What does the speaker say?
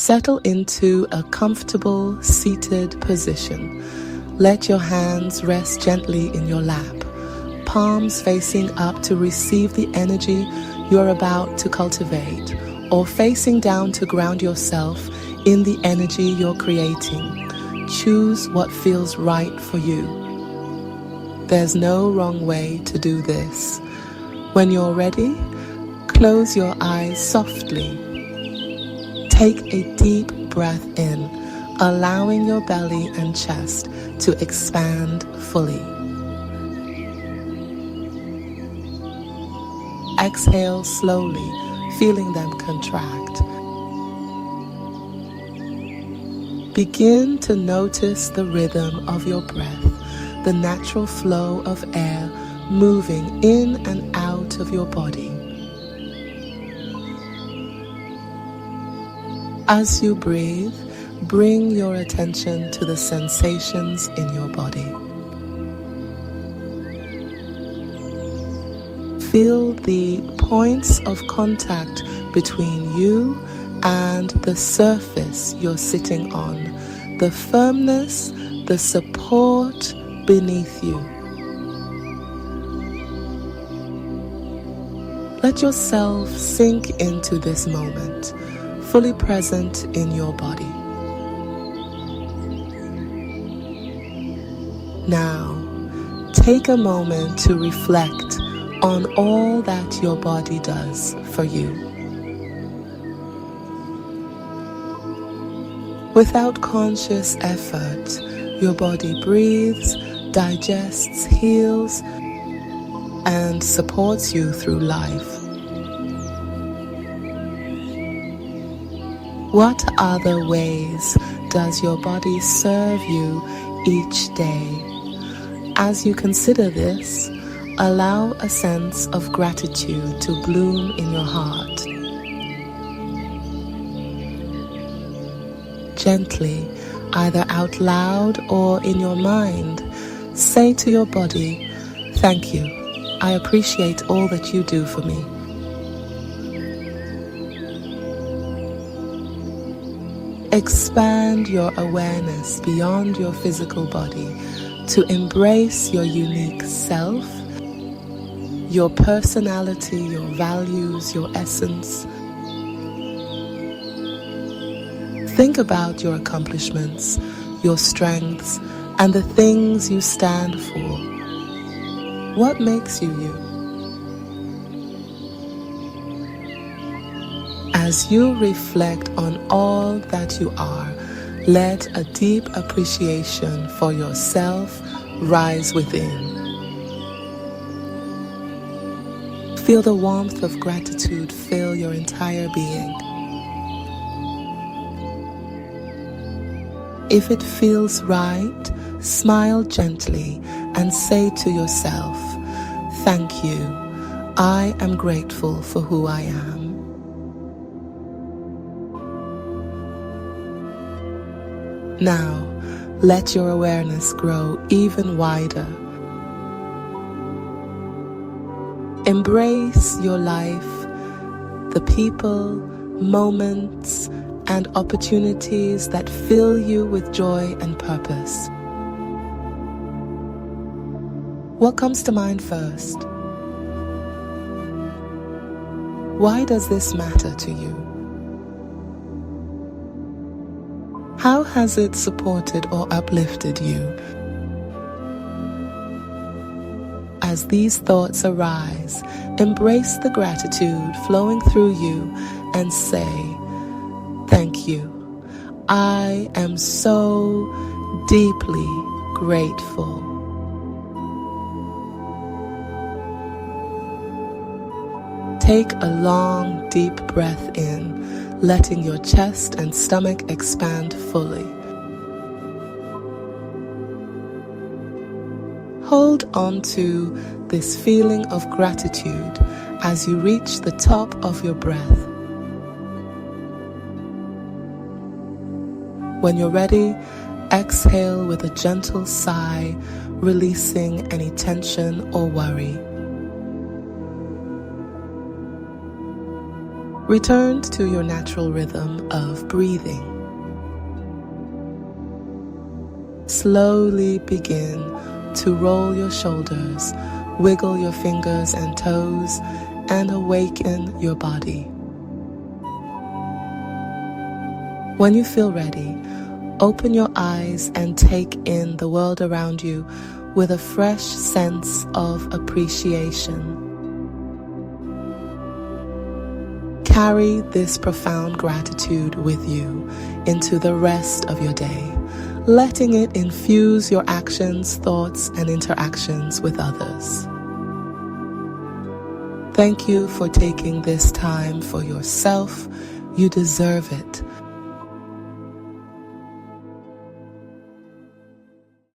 Settle into a comfortable seated position. Let your hands rest gently in your lap, palms facing up to receive the energy you're about to cultivate, or facing down to ground yourself in the energy you're creating. Choose what feels right for you. There's no wrong way to do this. When you're ready, close your eyes softly. Take a deep breath in, allowing your belly and chest to expand fully. Exhale slowly, feeling them contract. Begin to notice the rhythm of your breath, the natural flow of air moving in and out of your body. As you breathe, bring your attention to the sensations in your body. Feel the points of contact between you and the surface you're sitting on, the firmness, the support beneath you. Let yourself sink into this moment, fully present in your body. Now, take a moment to reflect on all that your body does for you. Without conscious effort, your body breathes, digests, heals, and supports you through life. What other ways does your body serve you each day? As you consider this, allow a sense of gratitude to bloom in your heart. Gently, either out loud or in your mind, say to your body, "Thank you. I appreciate all that you do for me." Expand your awareness beyond your physical body to embrace your unique self, your personality, your values, your essence. Think about your accomplishments, your strengths, and the things you stand for. What makes you you? As you reflect on all that you are, let a deep appreciation for yourself rise within. Feel the warmth of gratitude fill your entire being. If it feels right, smile gently and say to yourself, "Thank you. I am grateful for who I am." Now, let your awareness grow even wider. Embrace your life, the people, moments, and opportunities that fill you with joy and purpose. What comes to mind first? Why does this matter to you? How has it supported or uplifted you? As these thoughts arise, embrace the gratitude flowing through you and say, "Thank you. I am so deeply grateful." Take a long, deep breath in, letting your chest and stomach expand fully. Hold on to this feeling of gratitude as you reach the top of your breath. When you're ready, exhale with a gentle sigh, releasing any tension or worry. Return to your natural rhythm of breathing. Slowly begin to roll your shoulders, wiggle your fingers and toes, and awaken your body. When you feel ready, open your eyes and take in the world around you with a fresh sense of appreciation. Carry this profound gratitude with you into the rest of your day, letting it infuse your actions, thoughts, and interactions with others. Thank you for taking this time for yourself. You deserve it.